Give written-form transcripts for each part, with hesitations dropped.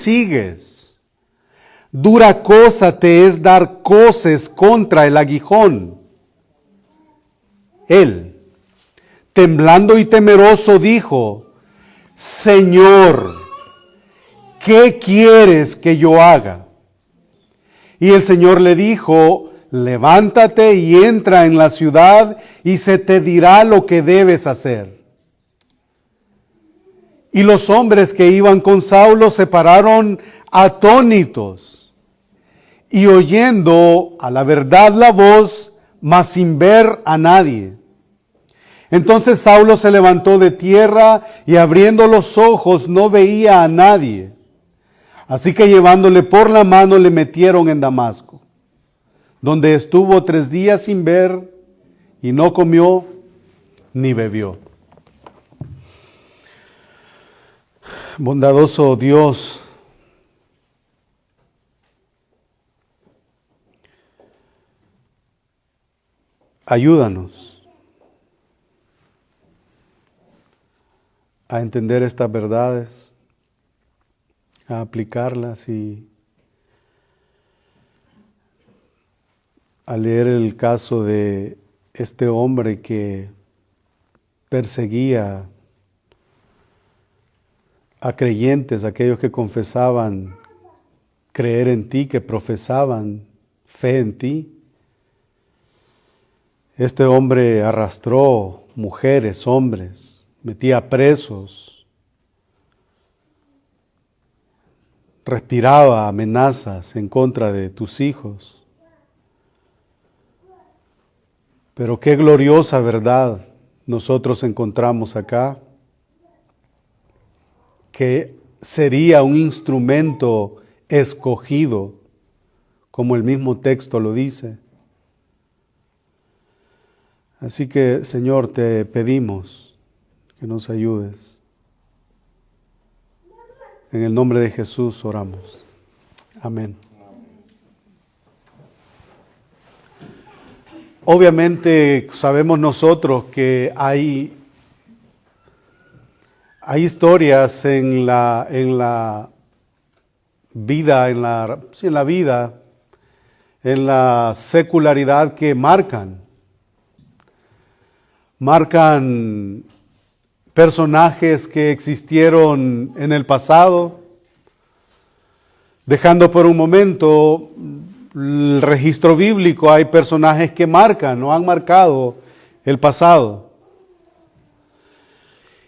sigues? Dura cosa te es dar coces contra el aguijón. Él, temblando y temeroso, dijo: Señor, ¿qué quieres que yo haga? Y el Señor le dijo: levántate y entra en la ciudad, y se te dirá lo que debes hacer. Y los hombres que iban con Saulo se pararon atónitos, y oyendo a la verdad la voz, mas sin ver a nadie. Entonces Saulo se levantó de tierra, y abriendo los ojos no veía a nadie. Así que llevándole por la mano le metieron en Damasco, donde estuvo 3 días sin ver, y no comió ni bebió. Bondadoso Dios, ayúdanos a entender estas verdades, a aplicarlas y a leer el caso de este hombre que perseguía a creyentes, aquellos que confesaban creer en ti, que profesaban fe en ti. Este hombre arrastró mujeres, hombres, metía presos, respiraba amenazas en contra de tus hijos. Pero qué gloriosa verdad nosotros encontramos acá, que sería un instrumento escogido, como el mismo texto lo dice. Así que, Señor, te pedimos que nos ayudes. En el nombre de Jesús oramos. Amén. Obviamente sabemos nosotros que hay historias en la vida, en la secularidad que marcan personajes que existieron en el pasado, dejando por un momento el registro bíblico. Hay personajes que marcan o han marcado el pasado.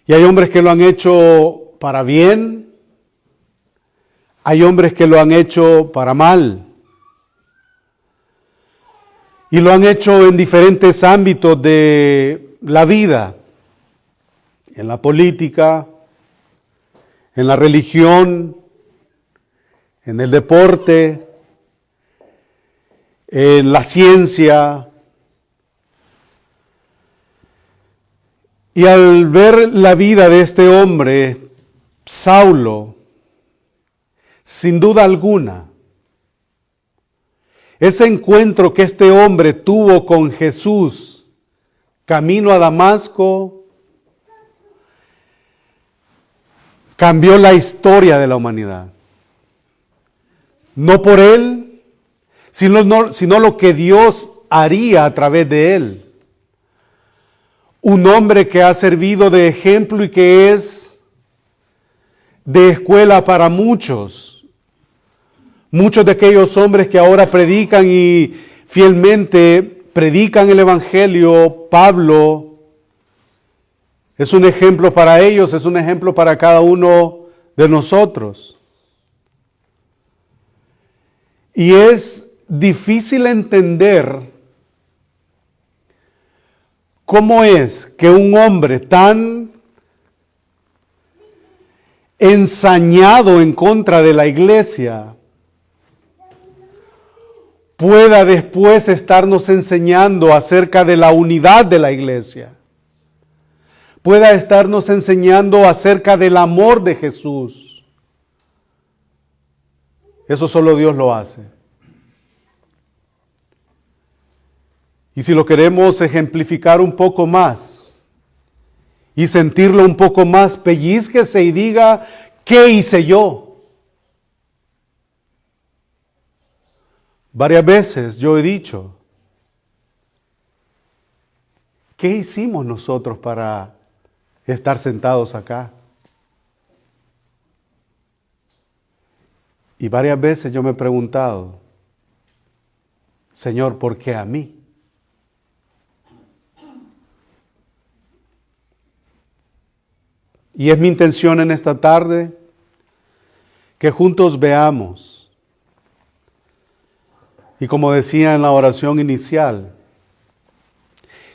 Y hay hombres que lo han hecho para bien, hay hombres que lo han hecho para mal. Y lo han hecho en diferentes ámbitos de la vida, en la política, en la religión, en el deporte, en la ciencia. Y al ver la vida de este hombre, Saulo, sin duda alguna, ese encuentro que este hombre tuvo con Jesús, camino a Damasco, cambió la historia de la humanidad. No por él, sino lo que Dios haría a través de él. Un hombre que ha servido de ejemplo y que es de escuela para muchos. Muchos de aquellos hombres que ahora predican y fielmente predican el Evangelio, Pablo es un ejemplo para ellos, es un ejemplo para cada uno de nosotros. Y es difícil entender cómo es que un hombre tan ensañado en contra de la iglesia pueda después estarnos enseñando acerca de la unidad de la iglesia, pueda estarnos enseñando acerca del amor de Jesús. Eso solo Dios lo hace. Y si lo queremos ejemplificar un poco más y sentirlo un poco más, pellízquese y diga: ¿qué hice yo? Varias veces yo he dicho, ¿qué hicimos nosotros para estar sentados acá? Y varias veces yo me he preguntado, Señor, ¿por qué a mí? Y es mi intención en esta tarde que juntos veamos, y como decía en la oración inicial,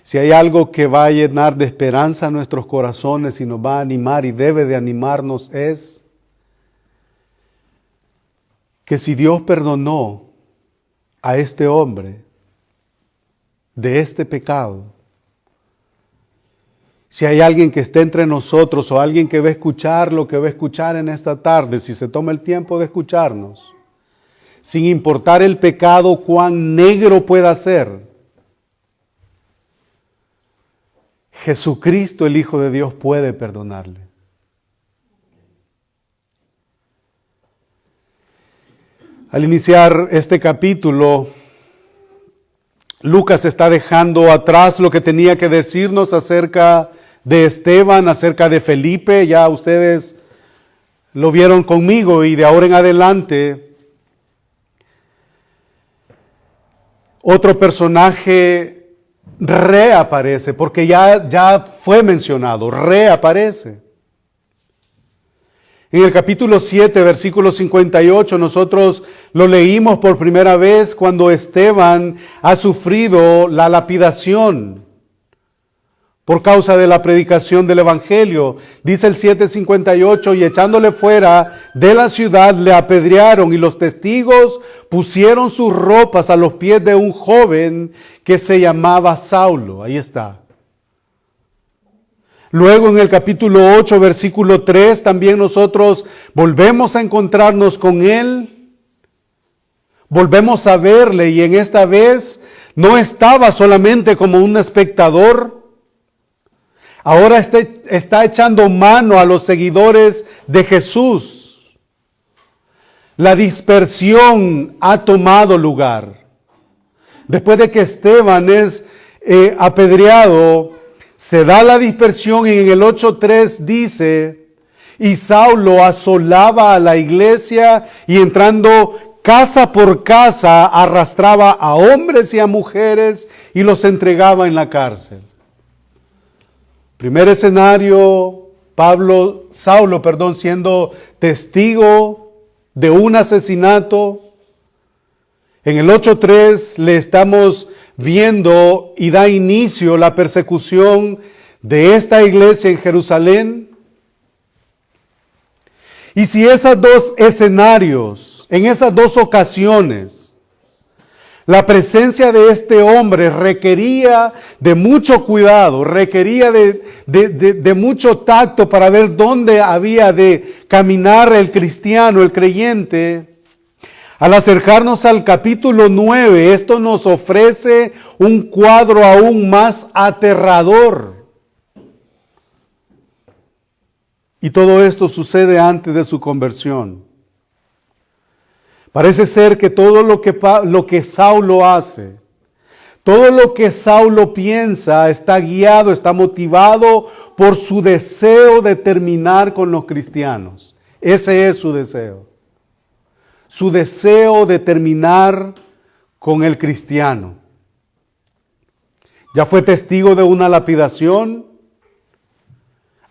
si hay algo que va a llenar de esperanza nuestros corazones y nos va a animar y debe de animarnos es que si Dios perdonó a este hombre de este pecado, si hay alguien que esté entre nosotros o alguien que va a escuchar lo que va a escuchar en esta tarde, si se toma el tiempo de escucharnos, sin importar el pecado cuán negro pueda ser, Jesucristo, el Hijo de Dios, puede perdonarle. Al iniciar este capítulo, Lucas está dejando atrás lo que tenía que decirnos acerca de Esteban, acerca de Felipe. Ya ustedes lo vieron conmigo y de ahora en adelante otro personaje reaparece, porque ya fue mencionado, reaparece. En el capítulo 7, versículo 58, nosotros lo leímos por primera vez cuando Esteban ha sufrido la lapidación por causa de la predicación del Evangelio. Dice el 7:58, y echándole fuera de la ciudad le apedrearon, y los testigos pusieron sus ropas a los pies de un joven que se llamaba Saulo. Ahí está. Luego en el capítulo 8, versículo 3, también nosotros volvemos a encontrarnos con él, volvemos a verle, y en esta vez no estaba solamente como un espectador, ahora está echando mano a los seguidores de Jesús. La dispersión ha tomado lugar. Después de que Esteban es apedreado, se da la dispersión, y en el 8:3 dice, y Saulo asolaba a la iglesia y entrando casa por casa arrastraba a hombres y a mujeres y los entregaba en la cárcel. Primer escenario, Saulo, siendo testigo de un asesinato. En el 8:3 le estamos viendo y da inicio la persecución de esta iglesia en Jerusalén. Y si esos dos escenarios, en esas dos ocasiones, la presencia de este hombre requería de mucho cuidado, requería de mucho tacto para ver dónde había de caminar el cristiano, el creyente. Al acercarnos al capítulo 9, esto nos ofrece un cuadro aún más aterrador. Y todo esto sucede antes de su conversión. Parece ser que todo lo que Saulo hace, todo lo que Saulo piensa, está guiado, está motivado por su deseo de terminar con los cristianos. Ese es su deseo. Su deseo de terminar con el cristiano. Ya fue testigo de una lapidación,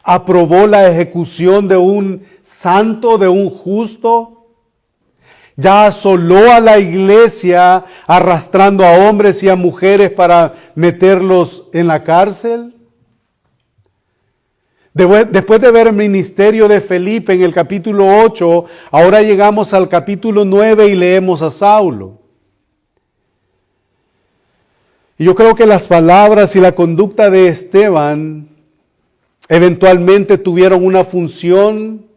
aprobó la ejecución de un santo, de un justo, ya asoló a la iglesia arrastrando a hombres y a mujeres para meterlos en la cárcel. Después de ver el ministerio de Felipe en el capítulo 8, ahora llegamos al capítulo 9 y leemos a Saulo. Y yo creo que las palabras y la conducta de Esteban eventualmente tuvieron una función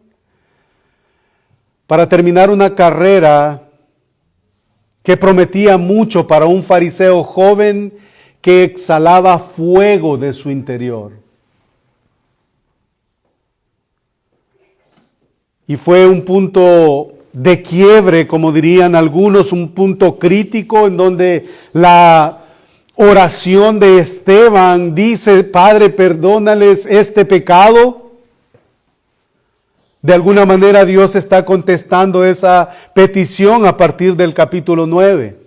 para terminar una carrera que prometía mucho para un fariseo joven que exhalaba fuego de su interior. Y fue un punto de quiebre, como dirían algunos, un punto crítico en donde la oración de Esteban dice: Padre, perdónales este pecado. De alguna manera Dios está contestando esa petición a partir del capítulo 9.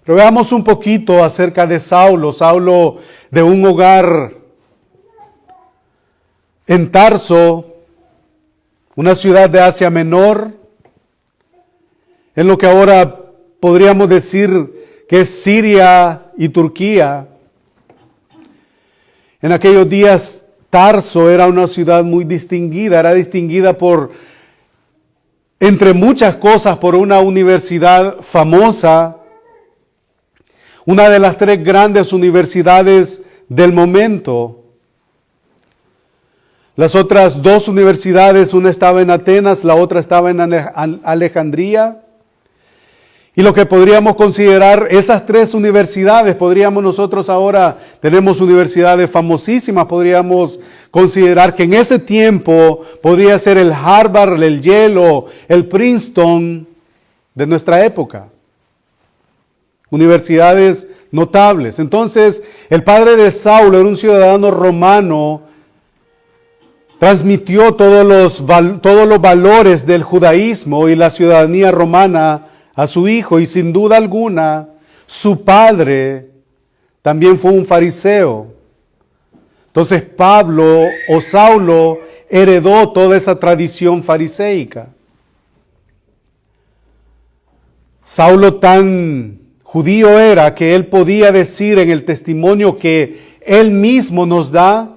Pero veamos un poquito acerca de Saulo. Saulo, de un hogar en Tarso, una ciudad de Asia Menor, en lo que ahora podríamos decir que es Siria y Turquía. En aquellos días Tarso era una ciudad muy distinguida, era distinguida por, entre muchas cosas, por una universidad famosa, una de las 3 grandes universidades del momento. Las otras 2 universidades, una estaba en Atenas, la otra estaba en Alejandría. Y lo que podríamos considerar, esas 3 universidades, podríamos nosotros ahora, tenemos universidades famosísimas, podríamos considerar que en ese tiempo podría ser el Harvard, el Yale o el Princeton de nuestra época. Universidades notables. Entonces, el padre de Saulo era un ciudadano romano, transmitió todos los valores del judaísmo y la ciudadanía romana a su hijo, y sin duda alguna, su padre también fue un fariseo. Entonces Saulo heredó toda esa tradición fariseica. Saulo tan judío era que él podía decir en el testimonio que él mismo nos da,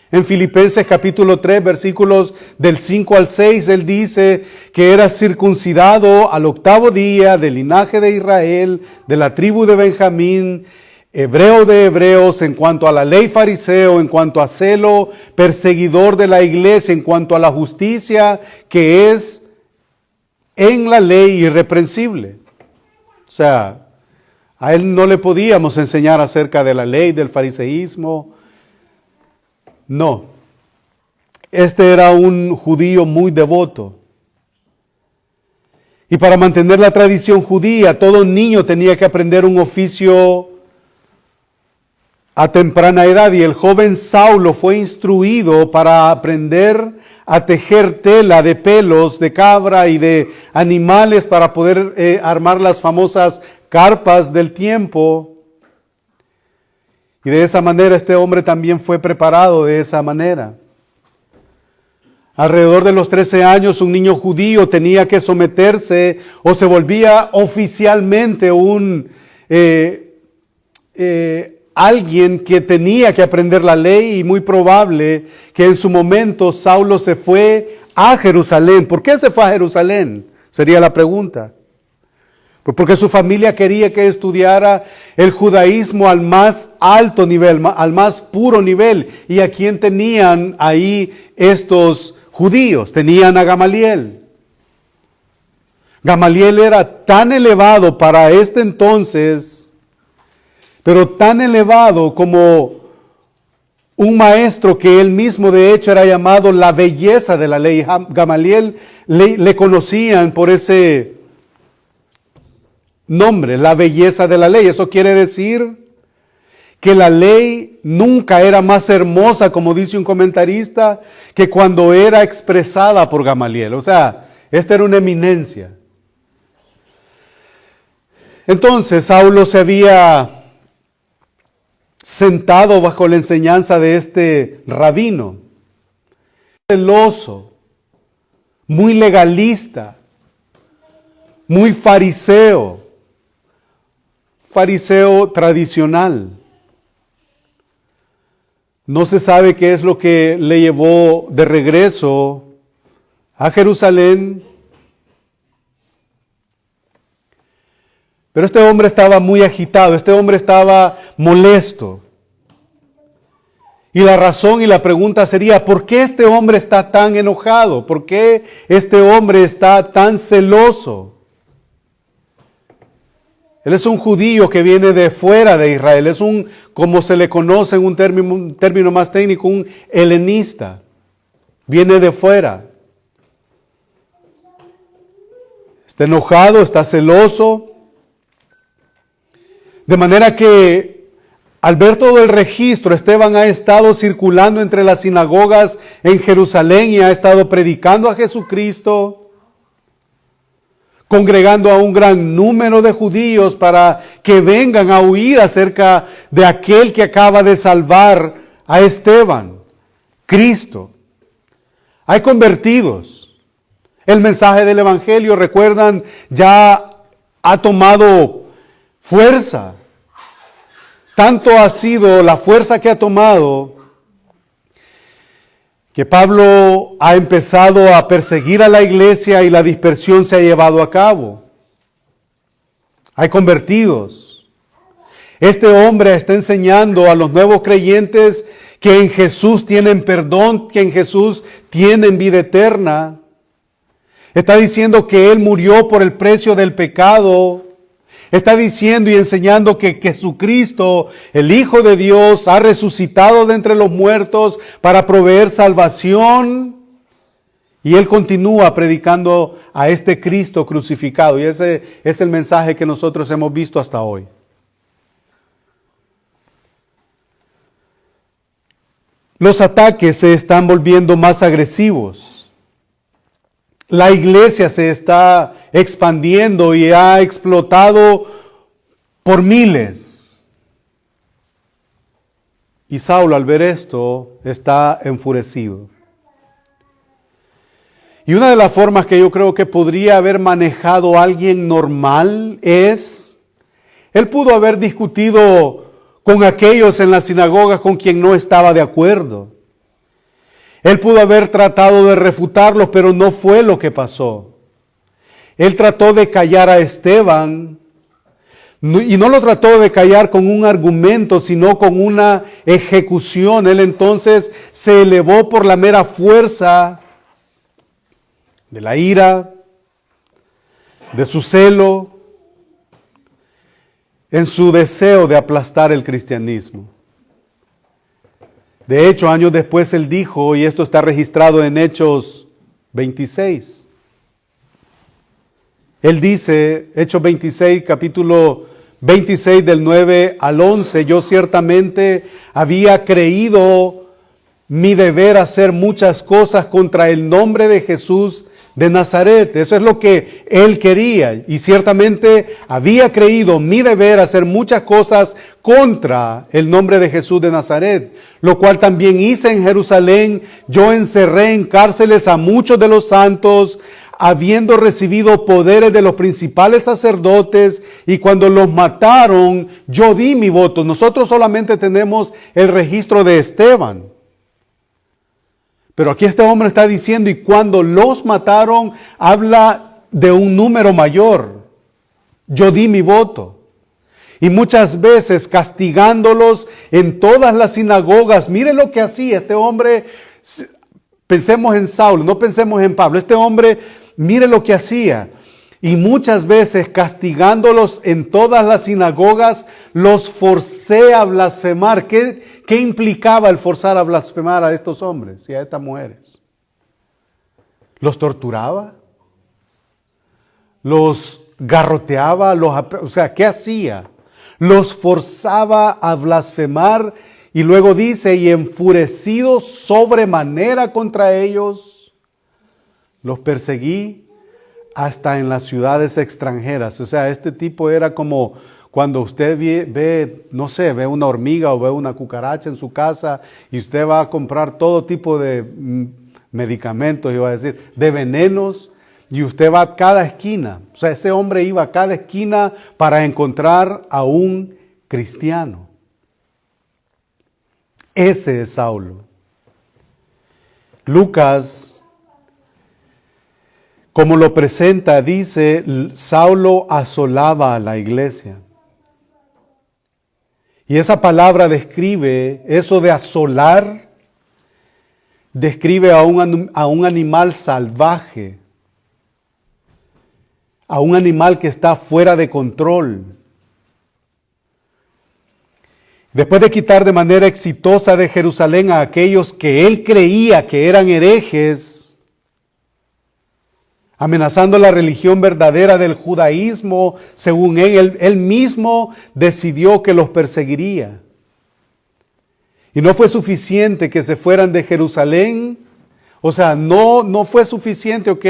en Filipenses capítulo 3, versículos del 5 al 6, él dice que era circuncidado al 8º día, del linaje de Israel, de la tribu de Benjamín, hebreo de hebreos, en cuanto a la ley fariseo, en cuanto a celo, perseguidor de la iglesia, en cuanto a la justicia que es en la ley irreprensible. O sea, a él no le podíamos enseñar acerca de la ley, del fariseísmo. No, este era un judío muy devoto. Y para mantener la tradición judía, todo niño tenía que aprender un oficio a temprana edad. Y el joven Saulo fue instruido para aprender a tejer tela de pelos de cabra y de animales para poder armar las famosas carpas del tiempo. Y de esa manera este hombre también fue preparado de esa manera. Alrededor de los 13 años un niño judío tenía que someterse o se volvía oficialmente alguien que tenía que aprender la ley, y muy probable que en su momento Saulo se fue a Jerusalén. ¿Por qué se fue a Jerusalén? Sería la pregunta. Porque su familia quería que estudiara el judaísmo al más alto nivel, al más puro nivel. ¿Y a quién tenían ahí estos judíos? Tenían a Gamaliel. Gamaliel era tan elevado para este entonces, pero tan elevado como un maestro que él mismo de hecho era llamado la belleza de la ley. Gamaliel le conocían por ese nombre, la belleza de la ley. Eso quiere decir que la ley nunca era más hermosa, como dice un comentarista, que cuando era expresada por Gamaliel. O sea, esta era una eminencia. Entonces, Saulo se había sentado bajo la enseñanza de este rabino, celoso, muy legalista, muy fariseo tradicional. No se sabe qué es lo que le llevó de regreso a Jerusalén. Pero este hombre estaba muy agitado, este hombre estaba molesto. Y la razón y la pregunta sería, ¿por qué este hombre está tan enojado? ¿Por qué este hombre está tan celoso? Él es un judío que viene de fuera de Israel, es como se le conoce en un término más técnico, un helenista. Viene de fuera. está enojado, está celoso. De manera que al ver todo el registro, Esteban ha estado circulando entre las sinagogas en Jerusalén y ha estado predicando a Jesucristo, congregando a un gran número de judíos para que vengan a oír acerca de aquel que acaba de salvar a Esteban, Cristo. Hay convertidos. El mensaje del Evangelio, recuerdan, ya ha tomado fuerza. Tanto ha sido la fuerza que ha tomado que Pablo ha empezado a perseguir a la iglesia y la dispersión se ha llevado a cabo. Hay convertidos. Este hombre está enseñando a los nuevos creyentes que en Jesús tienen perdón, que en Jesús tienen vida eterna. Está diciendo que Él murió por el precio del pecado. Está diciendo y enseñando que Jesucristo, el Hijo de Dios, ha resucitado de entre los muertos para proveer salvación. Y Él continúa predicando a este Cristo crucificado. Y ese es el mensaje que nosotros hemos visto hasta hoy. Los ataques se están volviendo más agresivos. La iglesia se está expandiendo y ha explotado por miles. Y Saulo, al ver esto, está enfurecido. Y una de las formas que yo creo que podría haber manejado alguien normal es, él pudo haber discutido con aquellos en las sinagogas con quien no estaba de acuerdo. Él pudo haber tratado de refutarlos, pero no fue lo que pasó. Él trató de callar a Esteban, y no lo trató de callar con un argumento, sino con una ejecución. Él entonces se elevó por la mera fuerza de la ira, de su celo, en su deseo de aplastar el cristianismo. De hecho, años después él dijo, y esto está registrado en Hechos 26. Él dice, Hechos 26, capítulo 26 del 9 al 11, yo ciertamente había creído mi deber hacer muchas cosas contra el nombre de Jesús de Nazaret. Eso es lo que él quería. Y ciertamente había creído mi deber hacer muchas cosas contra el nombre de Jesús de Nazaret, lo cual también hice en Jerusalén. Yo encerré en cárceles a muchos de los santos, habiendo recibido poderes de los principales sacerdotes, y cuando los mataron, yo di mi voto. Nosotros solamente tenemos el registro de Esteban. Pero aquí este hombre está diciendo, y cuando los mataron, habla de un número mayor. Yo di mi voto. Y muchas veces castigándolos en todas las sinagogas. Mire lo que hacía este hombre. Pensemos en Saulo, no pensemos en Pablo. Este hombre, mire lo que hacía. Y muchas veces castigándolos en todas las sinagogas, los forcé a blasfemar. ¿Qué implicaba el forzar a blasfemar a estos hombres y a estas mujeres? ¿Los torturaba? ¿Los garroteaba? O sea, ¿qué hacía? Los forzaba a blasfemar, y luego dice, y enfurecido sobremanera contra ellos, los perseguí hasta en las ciudades extranjeras. O sea, este tipo era como cuando usted ve, no sé, ve una hormiga o ve una cucaracha en su casa y usted va a comprar todo tipo de medicamentos, iba a decir, de venenos, y usted va a cada esquina. O sea, ese hombre iba a cada esquina para encontrar a un cristiano. Ese es Saulo. Lucas, como lo presenta, dice, Saulo asolaba a la iglesia. Y esa palabra describe, eso de asolar, describe a un animal salvaje, a un animal que está fuera de control. Después de quitar de manera exitosa de Jerusalén a aquellos que él creía que eran herejes, amenazando la religión verdadera del judaísmo. Según él mismo decidió que los perseguiría. Y no fue suficiente que se fueran de Jerusalén. O sea, no fue suficiente, ok,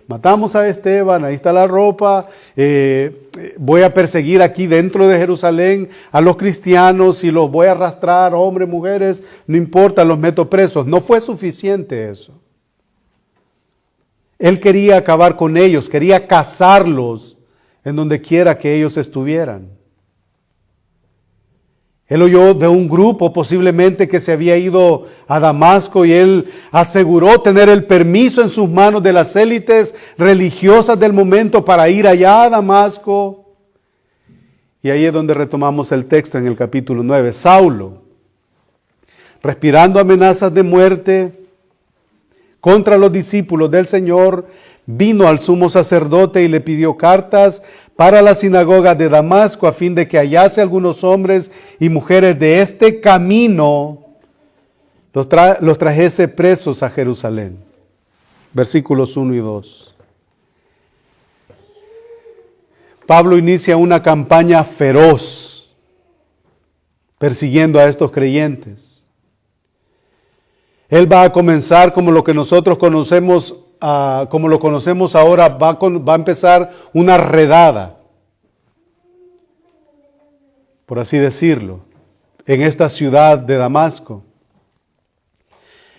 matamos a Esteban, ahí está la ropa, voy a perseguir aquí dentro de Jerusalén a los cristianos y los voy a arrastrar, hombres, mujeres, no importa, los meto presos. No fue suficiente eso. Él quería acabar con ellos, quería cazarlos en donde quiera que ellos estuvieran. Él oyó de un grupo posiblemente que se había ido a Damasco y él aseguró tener el permiso en sus manos de las élites religiosas del momento para ir allá a Damasco. Y ahí es donde retomamos el texto en el capítulo 9. Saulo, respirando amenazas de muerte contra los discípulos del Señor, vino al sumo sacerdote y le pidió cartas para la sinagoga de Damasco, a fin de que hallase algunos hombres y mujeres de este camino, los trajese presos a Jerusalén. Versículos 1 y 2. Pablo inicia una campaña feroz, persiguiendo a estos creyentes. Él va a comenzar como lo que nosotros conocemos, como lo conocemos ahora, va a empezar una redada, por así decirlo, en esta ciudad de Damasco.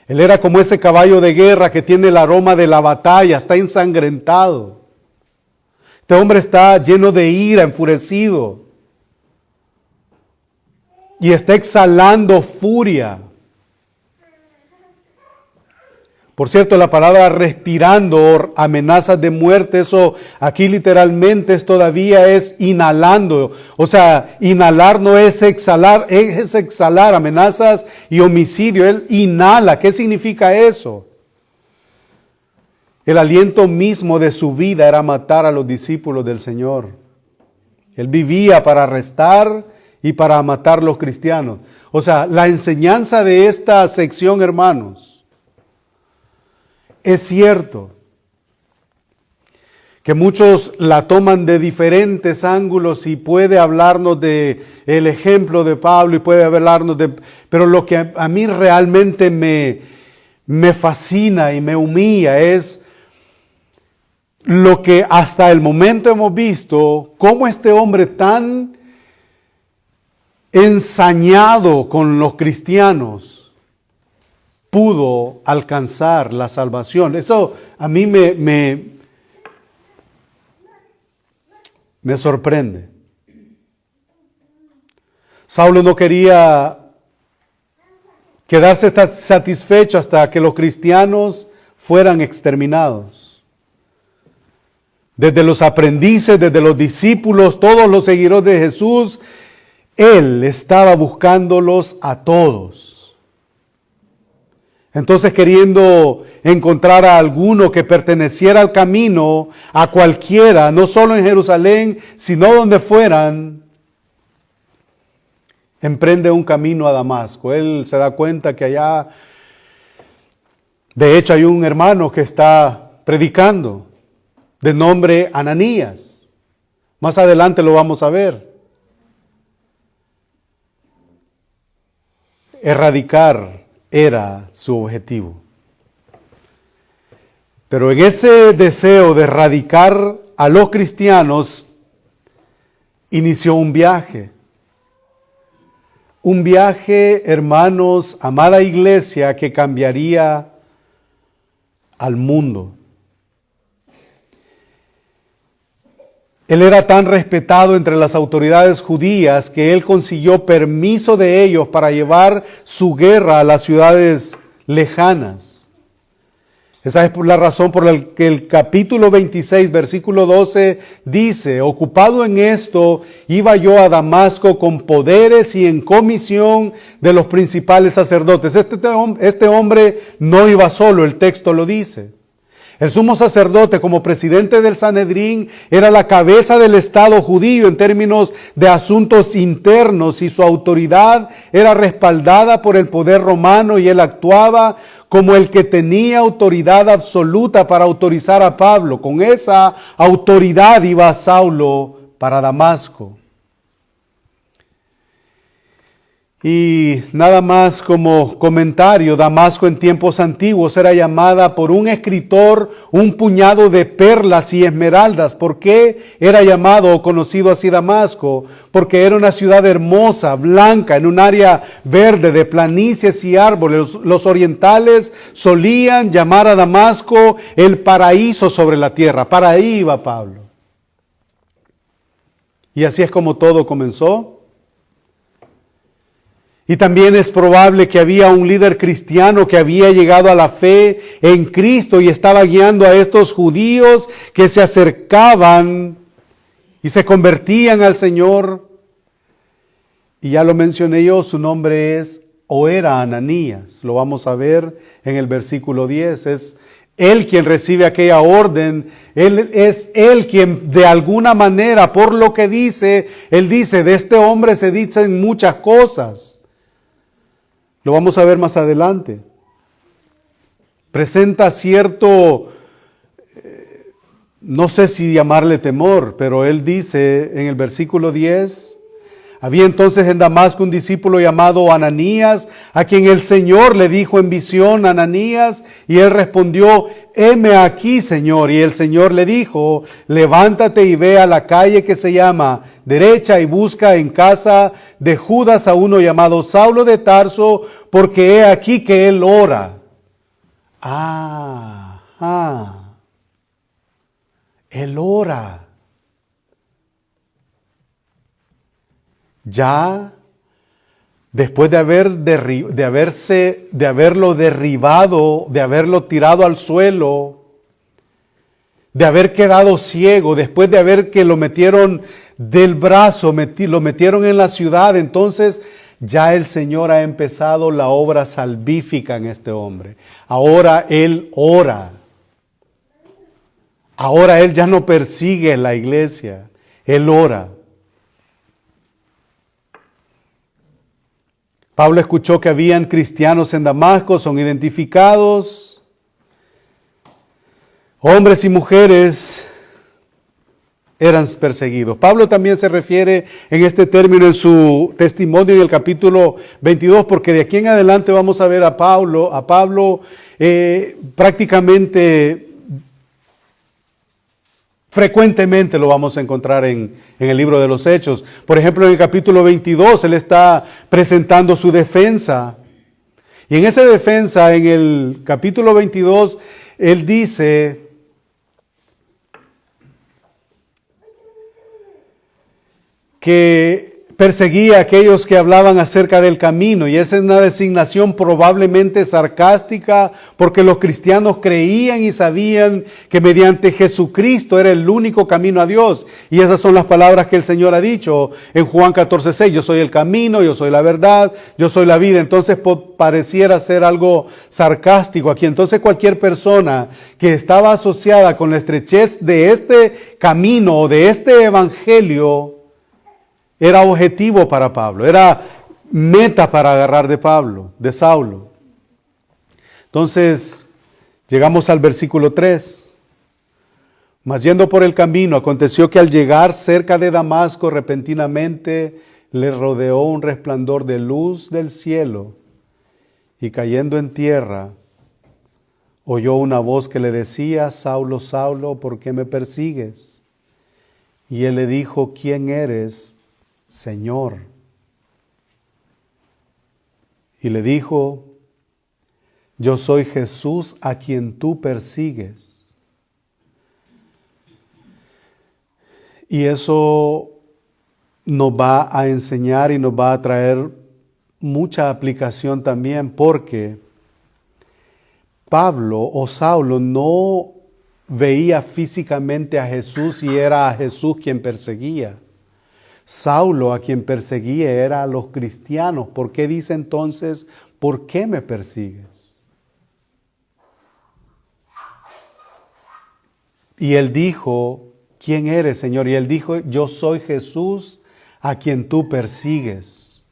Él era como ese caballo de guerra que tiene el aroma de la batalla, está ensangrentado. Este hombre está lleno de ira, enfurecido, y está exhalando furia. Por cierto, la palabra respirando, amenazas de muerte, eso aquí literalmente todavía es inhalando. O sea, inhalar no es exhalar, es exhalar amenazas y homicidio. Él inhala. ¿Qué significa eso? El aliento mismo de su vida era matar a los discípulos del Señor. Él vivía para arrestar y para matar a los cristianos. O sea, la enseñanza de esta sección, hermanos, es cierto que muchos la toman de diferentes ángulos y puede hablarnos de el ejemplo de Pablo y puede hablarnos de... Pero lo que a mí realmente me fascina y me humilla es lo que hasta el momento hemos visto, cómo este hombre tan ensañado con los cristianos pudo alcanzar la salvación. Eso a mí me sorprende. Saulo no quería quedarse satisfecho hasta que los cristianos fueran exterminados. Desde los aprendices, desde los discípulos, todos los seguidores de Jesús, él estaba buscándolos a todos. Entonces, queriendo encontrar a alguno que perteneciera al camino, a cualquiera, no solo en Jerusalén, sino donde fueran, emprende un camino a Damasco. Él se da cuenta que allá, de hecho, hay un hermano que está predicando, de nombre Ananías. Más adelante lo vamos a ver. Erradicar era su objetivo. Pero en ese deseo de erradicar a los cristianos, inició un viaje. Un viaje, hermanos, amada iglesia, que cambiaría al mundo. Él era tan respetado entre las autoridades judías que él consiguió permiso de ellos para llevar su guerra a las ciudades lejanas. Esa es la razón por la que el capítulo 26, versículo 12 dice: ocupado en esto, iba yo a Damasco con poderes y en comisión de los principales sacerdotes. Este hombre no iba solo, el texto lo dice. El sumo sacerdote, como presidente del Sanedrín, era la cabeza del Estado judío en términos de asuntos internos, y su autoridad era respaldada por el poder romano, y él actuaba como el que tenía autoridad absoluta para autorizar a Pablo. Con esa autoridad iba Saulo para Damasco. Y nada más como comentario, Damasco en tiempos antiguos era llamada por un escritor un puñado de perlas y esmeraldas. ¿Por qué era llamado o conocido así Damasco? Porque era una ciudad hermosa, blanca, en un área verde de planicies y árboles. Los orientales solían llamar a Damasco el paraíso sobre la tierra. Para ahí iba Pablo. Y así es como todo comenzó. Y también es probable que había un líder cristiano que había llegado a la fe en Cristo y estaba guiando a estos judíos que se acercaban y se convertían al Señor. Y ya lo mencioné yo, su nombre es o era Ananías. Lo vamos a ver en el versículo 10. Es él quien recibe aquella orden. Es él quien de alguna manera, por lo que dice, él dice, de este hombre se dicen muchas cosas. Lo vamos a ver más adelante. Presenta cierto, no sé si llamarle temor, pero él dice en el versículo 10, había entonces en Damasco un discípulo llamado Ananías, a quien el Señor le dijo en visión, Ananías, y él respondió, heme aquí, Señor. Y el Señor le dijo, levántate y ve a la calle que se llama Derecha y busca en casa de Judas a uno llamado Saulo de Tarso, porque he aquí que él ora. Él ora. Ya después de haberlo derribado, de haberlo tirado al suelo, de haber quedado ciego, después de haber que lo metieron del brazo, lo metieron en la ciudad, entonces ya el Señor ha empezado la obra salvífica en este hombre. Ahora él ora. Ahora él ya no persigue la iglesia, él ora. Pablo escuchó que habían cristianos en Damasco, son identificados, hombres y mujeres eran perseguidos. Pablo también se refiere en este término en su testimonio en el capítulo 22, porque de aquí en adelante vamos a ver a Pablo prácticamente frecuentemente lo vamos a encontrar en el libro de los Hechos. Por ejemplo, en el capítulo 22, él está presentando su defensa. Y en esa defensa, en el capítulo 22, él dice que perseguía a aquellos que hablaban acerca del camino, y esa es una designación probablemente sarcástica, porque los cristianos creían y sabían que mediante Jesucristo era el único camino a Dios, y esas son las palabras que el Señor ha dicho en Juan 14:6, yo soy el camino, yo soy la verdad, yo soy la vida. Entonces pareciera ser algo sarcástico aquí. Entonces cualquier persona que estaba asociada con la estrechez de este camino o de este evangelio era objetivo para Pablo, era meta para agarrar de Saulo. Entonces, llegamos al versículo 3. Mas yendo por el camino, aconteció que al llegar cerca de Damasco, repentinamente le rodeó un resplandor de luz del cielo, y cayendo en tierra, oyó una voz que le decía, Saulo, Saulo, ¿por qué me persigues? Y él le dijo, ¿quién eres, Señor? Y le dijo, yo soy Jesús a quien tú persigues. Y eso nos va a enseñar y nos va a traer mucha aplicación también, porque Pablo o Saulo no veía físicamente a Jesús y era a Jesús quien perseguía. Saulo a quien perseguía era a los cristianos. ¿Por qué dice entonces, por qué me persigues? Y él dijo, ¿quién eres, Señor? Y él dijo, yo soy Jesús a quien tú persigues.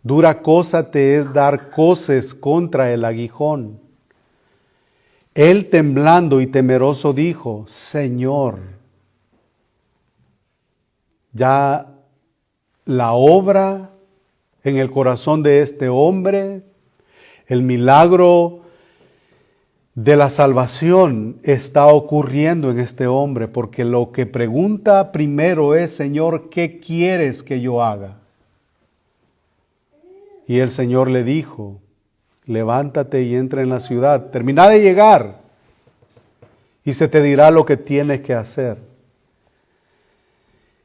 Dura cosa te es dar coces contra el aguijón. Él temblando y temeroso dijo, Señor, ya la obra en el corazón de este hombre, el milagro de la salvación está ocurriendo en este hombre, porque lo que pregunta primero es, Señor, ¿qué quieres que yo haga? Y el Señor le dijo, levántate y entra en la ciudad, termina de llegar y se te dirá lo que tienes que hacer.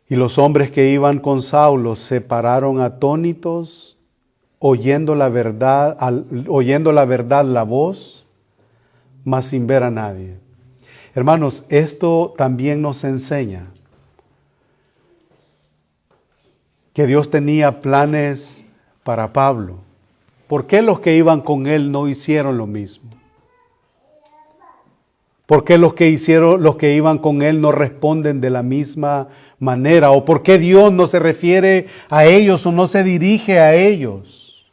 Y los hombres que iban con Saulo se pararon atónitos, oyendo la verdad, la voz, mas sin ver a nadie. Hermanos, esto también nos enseña que Dios tenía planes para Pablo. ¿Por qué los que iban con él no hicieron lo mismo? ¿Por qué los que iban con él no responden de la misma manera? ¿O por qué Dios no se refiere a ellos o no se dirige a ellos?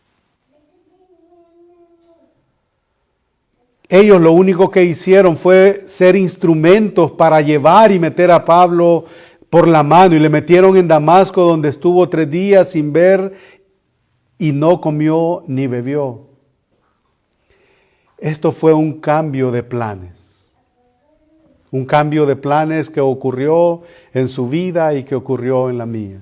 Ellos lo único que hicieron fue ser instrumentos para llevar y meter a Pablo por la mano, y le metieron en Damasco, donde estuvo 3 días sin ver y no comió ni bebió. Esto fue un cambio de planes. Un cambio de planes que ocurrió en su vida y que ocurrió en la mía.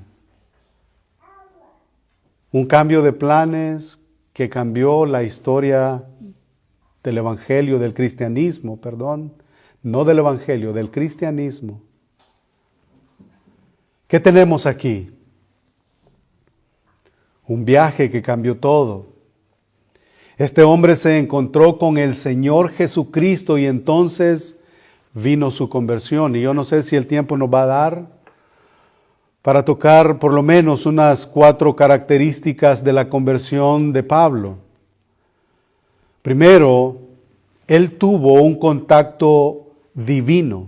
Un cambio de planes que cambió la historia del evangelio, del cristianismo, perdón, no del evangelio, del cristianismo. ¿Qué tenemos aquí? Un viaje que cambió todo. Este hombre se encontró con el Señor Jesucristo y entonces vino su conversión. Y yo no sé si el tiempo nos va a dar para tocar por lo menos unas 4 características de la conversión de Pablo. Primero, él tuvo un contacto divino.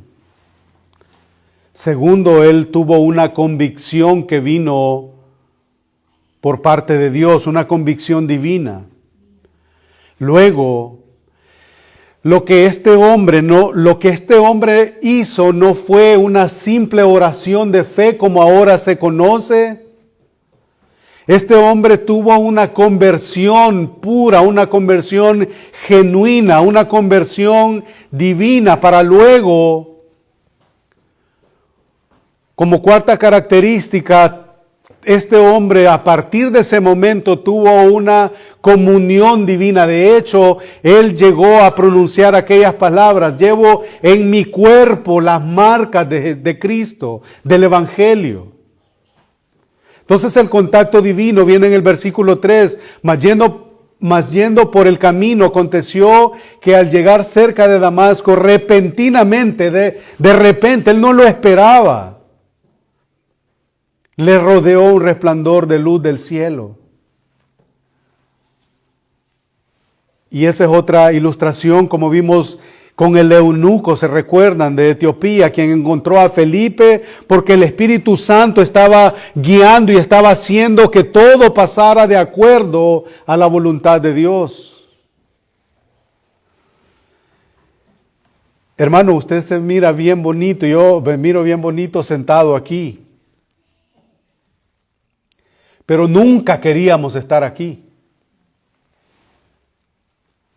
Segundo, él tuvo una convicción que vino por parte de Dios, una convicción divina. Luego, lo que este hombre hizo no fue una simple oración de fe como ahora se conoce. Este hombre tuvo una conversión pura, una conversión genuina, una conversión divina para luego, como 4ª característica, este hombre a partir de ese momento tuvo una comunión divina. De hecho, él llegó a pronunciar aquellas palabras: llevo en mi cuerpo las marcas de Cristo, del Evangelio. Entonces el contacto divino viene en el versículo 3, mas yendo por el camino, aconteció que al llegar cerca de Damasco, repentinamente, de repente, él no lo esperaba, le rodeó un resplandor de luz del cielo. Y esa es otra ilustración, como vimos con el eunuco, se recuerdan, de Etiopía, quien encontró a Felipe porque el Espíritu Santo estaba guiando y estaba haciendo que todo pasara de acuerdo a la voluntad de Dios. Hermano, usted se mira bien bonito, yo me miro bien bonito sentado aquí. Pero nunca queríamos estar aquí.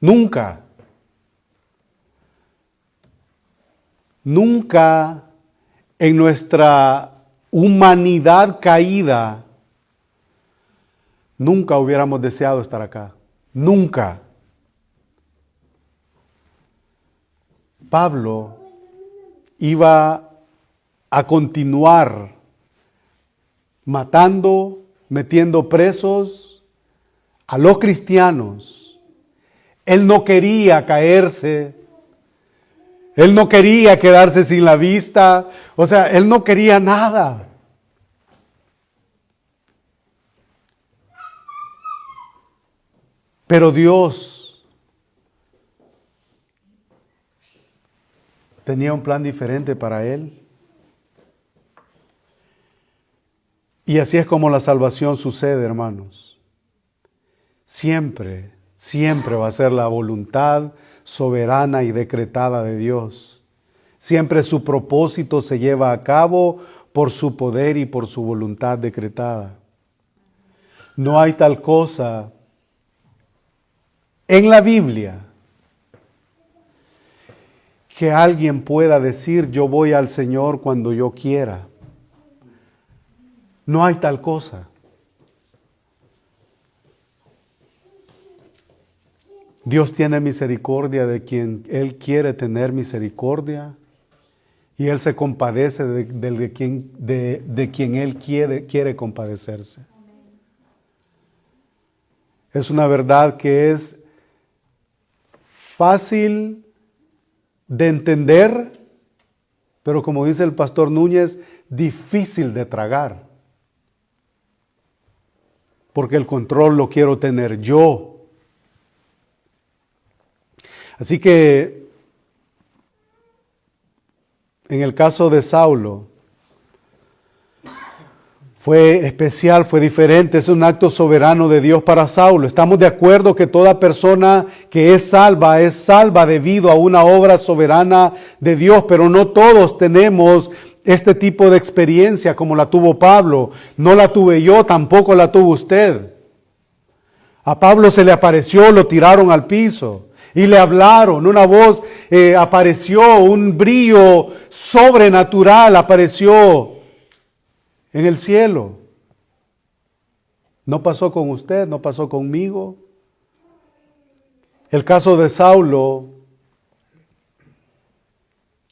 Nunca. Nunca en nuestra humanidad caída, nunca hubiéramos deseado estar acá. Nunca. Pablo iba a continuar matando, metiendo presos a los cristianos. Él no quería caerse. Él no quería quedarse sin la vista. O sea, él no quería nada. Pero Dios tenía un plan diferente para él. Y así es como la salvación sucede, hermanos. Siempre, siempre va a ser la voluntad soberana y decretada de Dios. Siempre su propósito se lleva a cabo por su poder y por su voluntad decretada. No hay tal cosa en la Biblia que alguien pueda decir yo voy al Señor cuando yo quiera. No hay tal cosa. Dios tiene misericordia de quien Él quiere tener misericordia y Él se compadece de quien Él quiere compadecerse. Es una verdad que es fácil de entender, pero como dice el pastor Núñez, difícil de tragar. Porque el control lo quiero tener yo. Así que, en el caso de Saulo, fue especial, fue diferente, es un acto soberano de Dios para Saulo. Estamos de acuerdo que toda persona que es salva debido a una obra soberana de Dios, pero no todos tenemos este tipo de experiencia como la tuvo Pablo. No la tuve yo, tampoco la tuvo usted. A Pablo se le apareció, lo tiraron al piso y le hablaron. Una voz apareció, un brillo sobrenatural apareció en el cielo. No pasó con usted, no pasó conmigo. El caso de Saulo,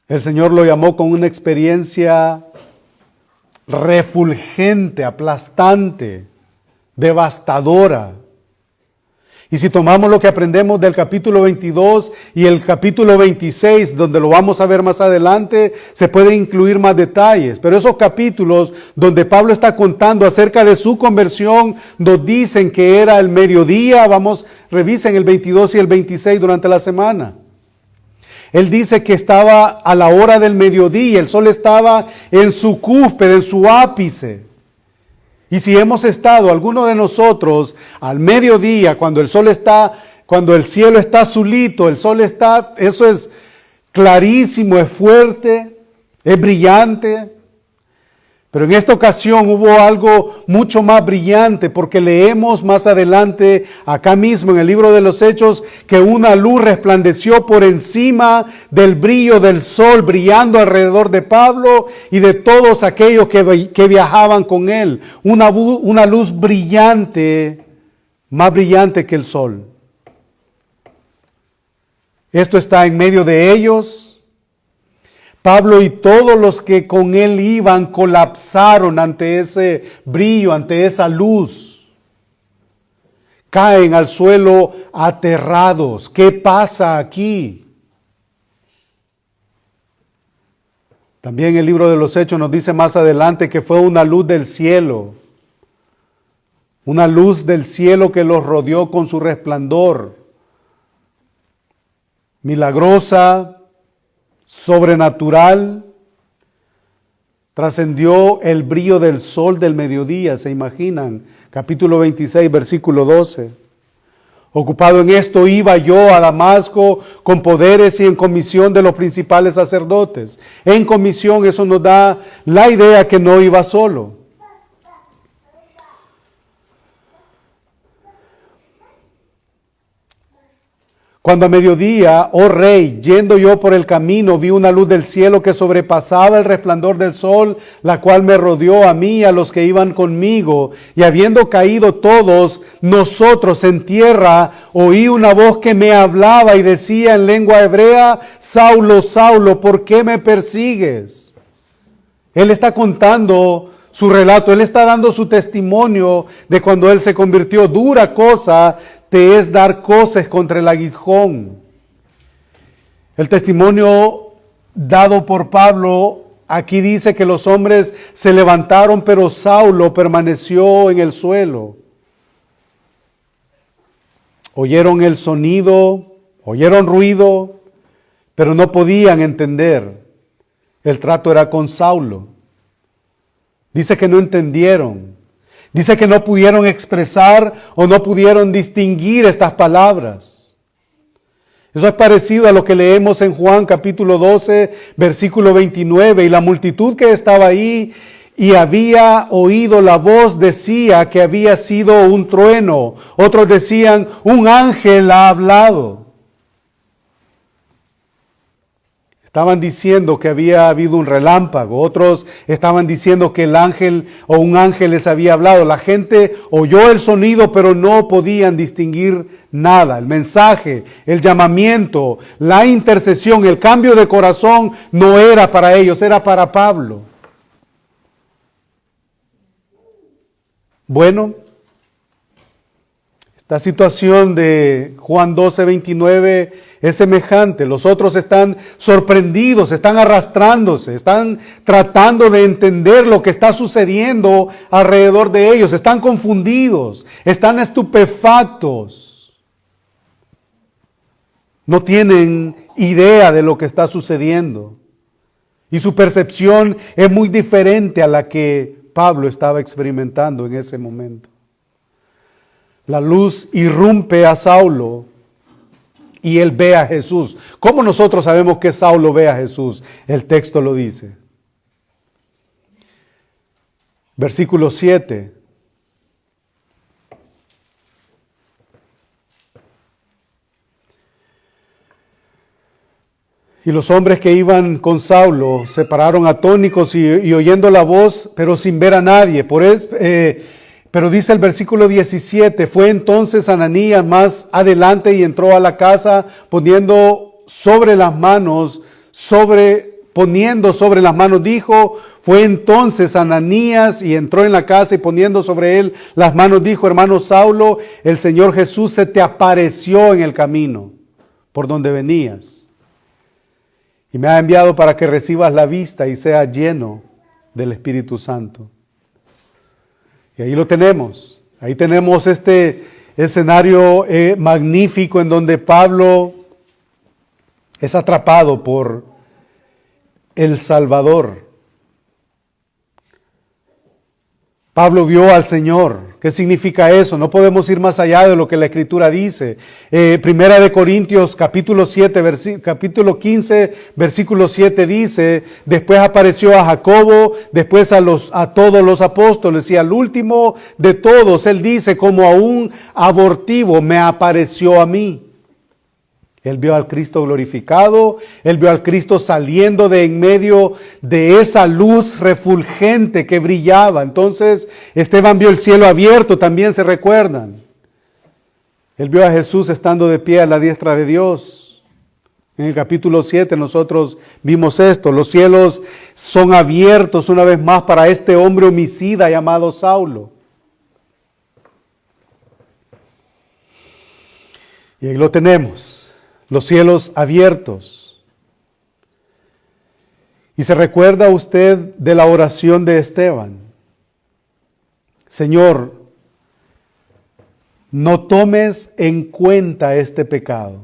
el Señor lo llamó con una experiencia refulgente, aplastante, devastadora. Y si tomamos lo que aprendemos del capítulo 22 y el capítulo 26, donde lo vamos a ver más adelante, se pueden incluir más detalles. Pero esos capítulos donde Pablo está contando acerca de su conversión, nos dicen que era el mediodía. Revisen el 22 y el 26 durante la semana. Él dice que estaba a la hora del mediodía, el sol estaba en su cúspide, en su ápice. Y si hemos estado, alguno de nosotros, al mediodía, cuando el cielo está azulito, eso es clarísimo, es fuerte, es brillante. Pero en esta ocasión hubo algo mucho más brillante, porque leemos más adelante, acá mismo en el libro de los Hechos, que una luz resplandeció por encima del brillo del sol, brillando alrededor de Pablo y de todos aquellos que viajaban con él. Una luz brillante, más brillante que el sol. Esto está en medio de ellos. Pablo y todos los que con él iban colapsaron ante ese brillo, ante esa luz. Caen al suelo aterrados. ¿Qué pasa aquí? También el libro de los Hechos nos dice más adelante que fue una luz del cielo. Una luz del cielo que los rodeó con su resplandor. Milagrosa, sobrenatural, trascendió el brillo del sol del mediodía, ¿se imaginan? Capítulo 26, versículo 12. Ocupado en esto, iba yo a Damasco con poderes y en comisión de los principales sacerdotes. En comisión, eso nos da la idea que no iba solo. Cuando a mediodía, oh rey, yendo yo por el camino, vi una luz del cielo que sobrepasaba el resplandor del sol, la cual me rodeó a mí y a los que iban conmigo. Y habiendo caído todos nosotros en tierra, oí una voz que me hablaba y decía en lengua hebrea: Saulo, Saulo, ¿por qué me persigues? Él está contando su relato, él está dando su testimonio de cuando él se convirtió. Dura cosa te es dar coces contra el aguijón. El testimonio dado por Pablo aquí dice que los hombres se levantaron, pero Saulo permaneció en el suelo. Oyeron el sonido, oyeron ruido, pero no podían entender. El trato era con Saulo. Dice que no entendieron. Dice que no pudieron expresar o no pudieron distinguir estas palabras. Eso es parecido a lo que leemos en Juan capítulo 12, versículo 29. Y la multitud que estaba ahí y había oído la voz decía que había sido un trueno. Otros decían, un ángel ha hablado. Estaban diciendo que había habido un relámpago. Otros estaban diciendo que el ángel o un ángel les había hablado. La gente oyó el sonido, pero no podían distinguir nada. El mensaje, el llamamiento, la intercesión, el cambio de corazón no era para ellos, era para Pablo. Bueno, esta situación de Juan 12, 29 es semejante. Los otros están sorprendidos, están arrastrándose, están tratando de entender lo que está sucediendo alrededor de ellos. Están confundidos, están estupefactos. No tienen idea de lo que está sucediendo. Y su percepción es muy diferente a la que Pablo estaba experimentando en ese momento. La luz irrumpe a Saulo y él ve a Jesús. ¿Cómo nosotros sabemos que Saulo ve a Jesús? El texto lo dice. Versículo 7. Y los hombres que iban con Saulo se pararon atónitos y oyendo la voz, pero sin ver a nadie. Pero dice el versículo 17, fue entonces Ananías más adelante y entró a la casa poniendo sobre las manos, dijo, fue entonces Ananías y entró en la casa y poniendo sobre él las manos dijo, hermano Saulo, el Señor Jesús se te apareció en el camino por donde venías. Y me ha enviado para que recibas la vista y seas lleno del Espíritu Santo. Y ahí lo tenemos. Ahí tenemos este escenario magnífico en donde Pablo es atrapado por el Salvador. Pablo vio al Señor. ¿Qué significa eso? No podemos ir más allá de lo que la Escritura dice. Primera de Corintios capítulo 15, versículo 7 dice, después apareció a Jacobo, después a todos los apóstoles y al último de todos, él dice, como a un abortivo me apareció a mí. Él vio al Cristo glorificado, él vio al Cristo saliendo de en medio de esa luz refulgente que brillaba. Entonces, Esteban vio el cielo abierto, también se recuerdan. Él vio a Jesús estando de pie a la diestra de Dios. En el capítulo 7 nosotros vimos esto, los cielos son abiertos una vez más para este hombre homicida llamado Saulo. Y ahí lo tenemos. Los cielos abiertos. Y se recuerda usted de la oración de Esteban. Señor, no tomes en cuenta este pecado.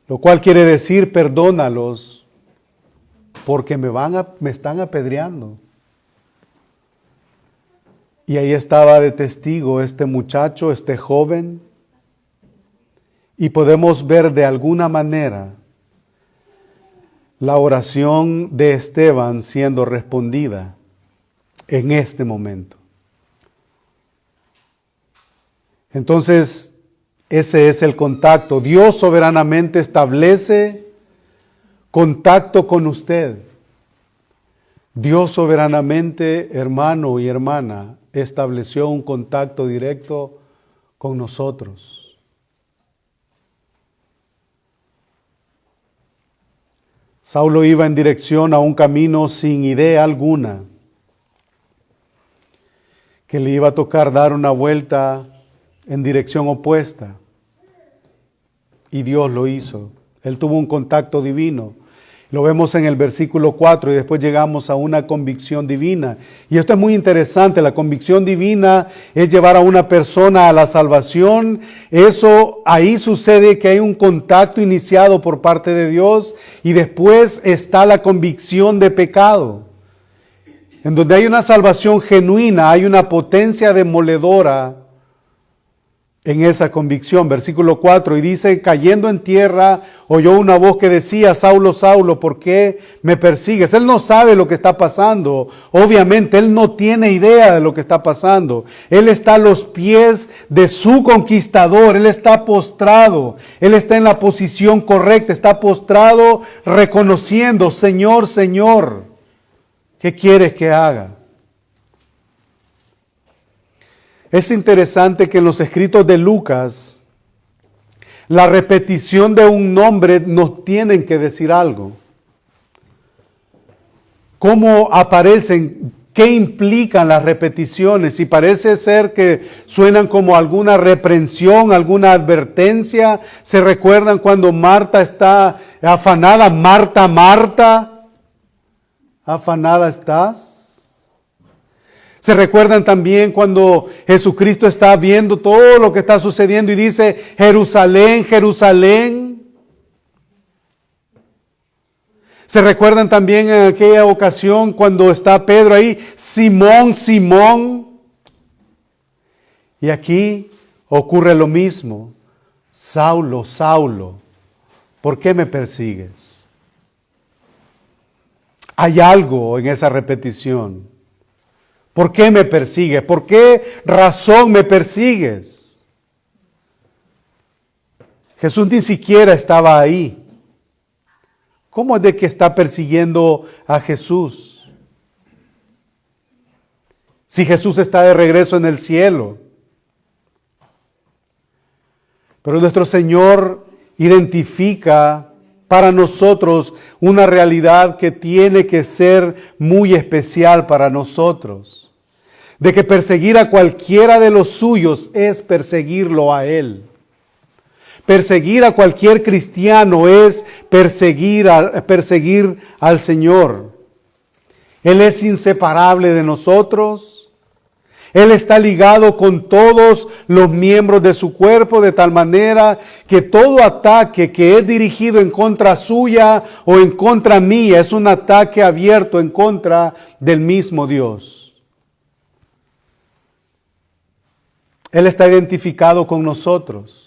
Lo cual quiere decir, perdónalos, porque me están apedreando. Y ahí estaba de testigo este muchacho, este joven. Y podemos ver de alguna manera la oración de Esteban siendo respondida en este momento. Entonces, ese es el contacto. Dios soberanamente establece contacto con usted. Dios soberanamente, hermano y hermana, estableció un contacto directo con nosotros. Saulo iba en dirección a un camino sin idea alguna, que le iba a tocar dar una vuelta en dirección opuesta. Y Dios lo hizo. Él tuvo un contacto divino. Lo vemos en el versículo 4 y después llegamos a una convicción divina. Y esto es muy interesante, la convicción divina es llevar a una persona a la salvación. Eso, ahí sucede que hay un contacto iniciado por parte de Dios y después está la convicción de pecado. En donde hay una salvación genuina, hay una potencia demoledora en esa convicción. Versículo 4, y dice, cayendo en tierra, oyó una voz que decía, Saulo, Saulo, ¿por qué me persigues? Él no sabe lo que está pasando. Obviamente, él no tiene idea de lo que está pasando. Él está a los pies de su conquistador. Él está postrado. Él está en la posición correcta. Está postrado reconociendo, Señor, Señor, ¿qué quieres que haga? Es interesante que en los escritos de Lucas, la repetición de un nombre nos tienen que decir algo. ¿Cómo aparecen? ¿Qué implican las repeticiones? Y parece ser que suenan como alguna reprensión, alguna advertencia. ¿Se recuerdan cuando Marta está afanada? Marta, Marta, ¿afanada estás? ¿Se recuerdan también cuando Jesucristo está viendo todo lo que está sucediendo y dice, Jerusalén, Jerusalén? ¿Se recuerdan también en aquella ocasión cuando está Pedro ahí, Simón, Simón? Y aquí ocurre lo mismo. Saulo, Saulo, ¿por qué me persigues? Hay algo en esa repetición. ¿Por qué me persigues? ¿Por qué razón me persigues? Jesús ni siquiera estaba ahí. ¿Cómo es de que está persiguiendo a Jesús? Si Jesús está de regreso en el cielo. Pero nuestro Señor identifica para nosotros una realidad que tiene que ser muy especial para nosotros. De que perseguir a cualquiera de los suyos es perseguirlo a Él. Perseguir a cualquier cristiano es perseguir al Señor. Él es inseparable de nosotros. Él está ligado con todos los miembros de su cuerpo de tal manera que todo ataque que es dirigido en contra suya o en contra mía es un ataque abierto en contra del mismo Dios. Él está identificado con nosotros.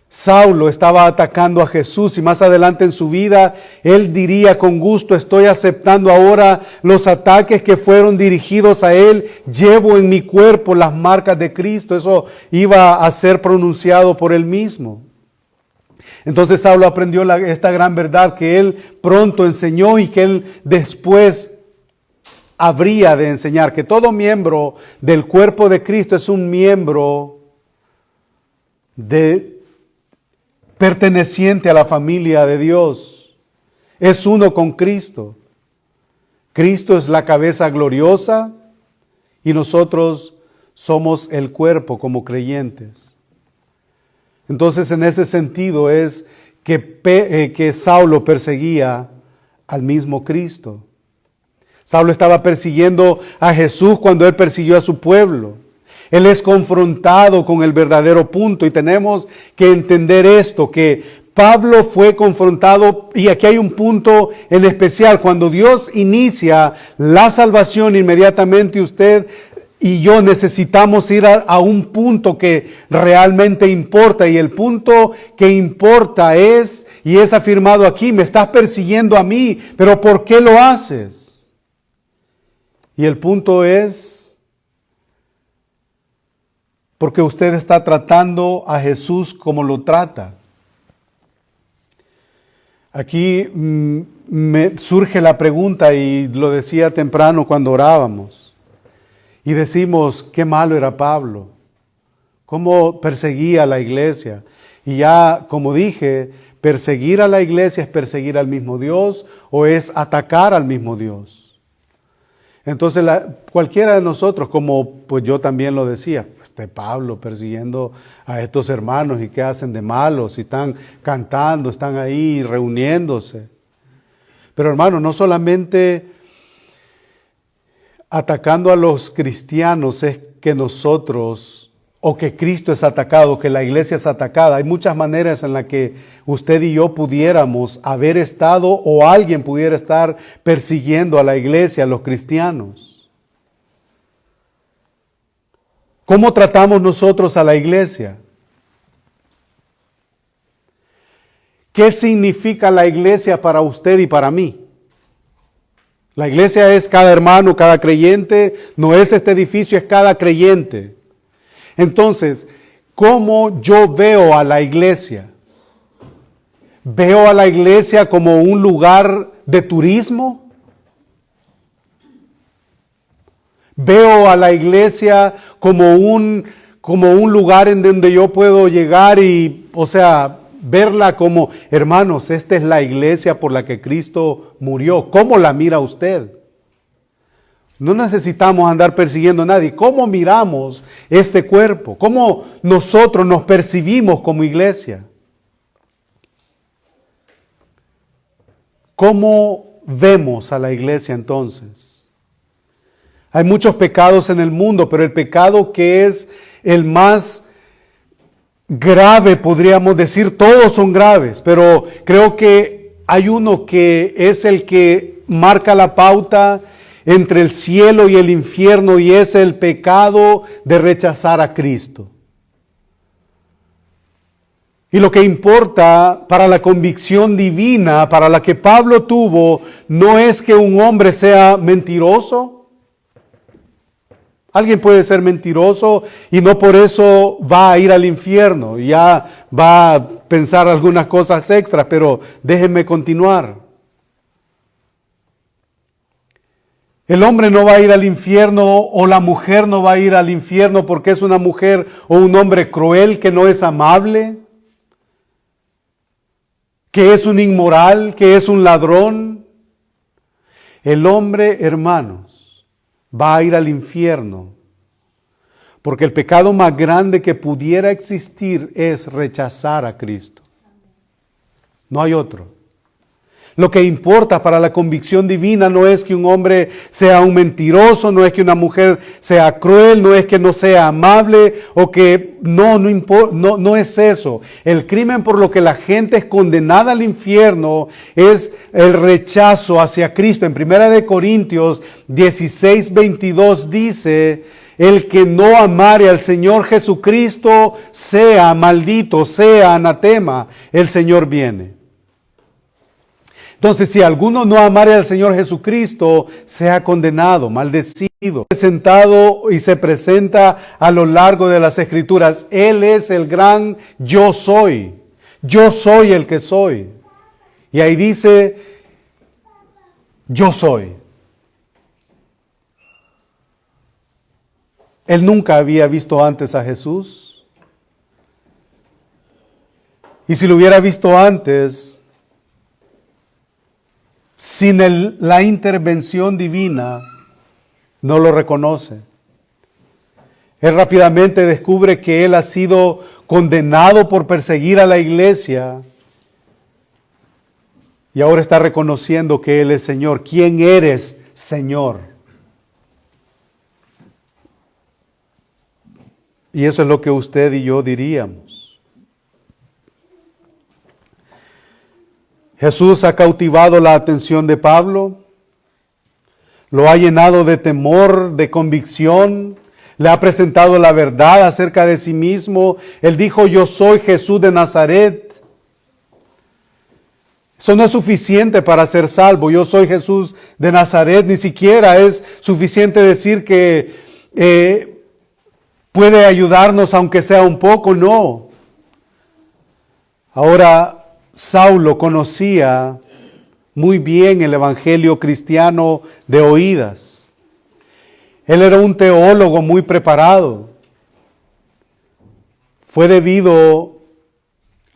Saulo estaba atacando a Jesús y más adelante en su vida él diría con gusto, estoy aceptando ahora los ataques que fueron dirigidos a él, llevo en mi cuerpo las marcas de Cristo. Eso iba a ser pronunciado por él mismo. Entonces Saulo aprendió esta gran verdad que él pronto enseñó y que él después habría de enseñar, que todo miembro del cuerpo de Cristo es un miembro perteneciente a la familia de Dios. Es uno con Cristo. Cristo es la cabeza gloriosa y nosotros somos el cuerpo como creyentes. Entonces, en ese sentido es que Saulo perseguía al mismo Cristo. Saulo estaba persiguiendo a Jesús cuando él persiguió a su pueblo. Él es confrontado con el verdadero punto y tenemos que entender esto, que Pablo fue confrontado, y aquí hay un punto en especial. Cuando Dios inicia la salvación, inmediatamente usted y yo necesitamos ir a un punto que realmente importa, y el punto que importa es, y es afirmado aquí, me estás persiguiendo a mí, pero ¿por qué lo haces? Y el punto es, porque usted está tratando a Jesús como lo trata. Aquí me surge la pregunta, y lo decía temprano cuando orábamos, y decimos, qué malo era Pablo, cómo perseguía a la iglesia. Y ya, como dije, perseguir a la iglesia es perseguir al mismo Dios o es atacar al mismo Dios. Entonces cualquiera de nosotros, como pues yo también lo decía, Pablo persiguiendo a estos hermanos y qué hacen de malos, si están cantando, están ahí reuniéndose. Pero hermano, no solamente atacando a los cristianos es que nosotros, o que Cristo es atacado, que la iglesia es atacada. Hay muchas maneras en las que usted y yo pudiéramos haber estado o alguien pudiera estar persiguiendo a la iglesia, a los cristianos. ¿Cómo tratamos nosotros a la iglesia? ¿Qué significa la iglesia para usted y para mí? La iglesia es cada hermano, cada creyente, no es este edificio, es cada creyente. Entonces, ¿cómo yo veo a la iglesia? ¿Veo a la iglesia como un lugar de turismo? ¿Veo a la iglesia como un lugar en donde yo puedo llegar y, verla como, hermanos, esta es la iglesia por la que Cristo murió? ¿Cómo la mira usted? No necesitamos andar persiguiendo a nadie. ¿Cómo miramos este cuerpo? ¿Cómo nosotros nos percibimos como iglesia? ¿Cómo vemos a la iglesia entonces? Hay muchos pecados en el mundo, pero el pecado que es el más grave, podríamos decir, todos son graves, pero creo que hay uno que es el que marca la pauta entre el cielo y el infierno, y es el pecado de rechazar a Cristo. Y lo que importa para la convicción divina, para la que Pablo tuvo, no es que un hombre sea mentiroso. Alguien puede ser mentiroso y no por eso va a ir al infierno, ya va a pensar algunas cosas extras, pero déjenme continuar. El hombre no va a ir al infierno o la mujer no va a ir al infierno porque es una mujer o un hombre cruel que no es amable, que es un inmoral, que es un ladrón. El hombre, hermanos, va a ir al infierno porque el pecado más grande que pudiera existir es rechazar a Cristo. No hay otro. Lo que importa para la convicción divina no es que un hombre sea un mentiroso, no es que una mujer sea cruel, no es que no sea amable o que no es eso. El crimen por lo que la gente es condenada al infierno es el rechazo hacia Cristo. En 1 Corintios 16:22 dice: el que no amare al Señor Jesucristo sea maldito, sea anatema. El Señor viene. Entonces, si alguno no amare al Señor Jesucristo, sea condenado, maldecido. Presentado y se presenta a lo largo de las Escrituras. Él es el gran yo soy. Yo soy el que soy. Y ahí dice, yo soy. Él nunca había visto antes a Jesús. Y si lo hubiera visto antes, sin la intervención divina, no lo reconoce. Él rápidamente descubre que él ha sido condenado por perseguir a la iglesia y ahora está reconociendo que Él es Señor. ¿Quién eres, Señor? Y eso es lo que usted y yo diríamos. Jesús ha cautivado la atención de Pablo, lo ha llenado de temor, de convicción, le ha presentado la verdad acerca de sí mismo. Él dijo, yo soy Jesús de Nazaret. Eso no es suficiente para ser salvo. Yo soy Jesús de Nazaret. Ni siquiera es suficiente decir que puede ayudarnos aunque sea un poco, no. Ahora, Saulo conocía muy bien el evangelio cristiano de oídas. Él era un teólogo muy preparado. Fue debido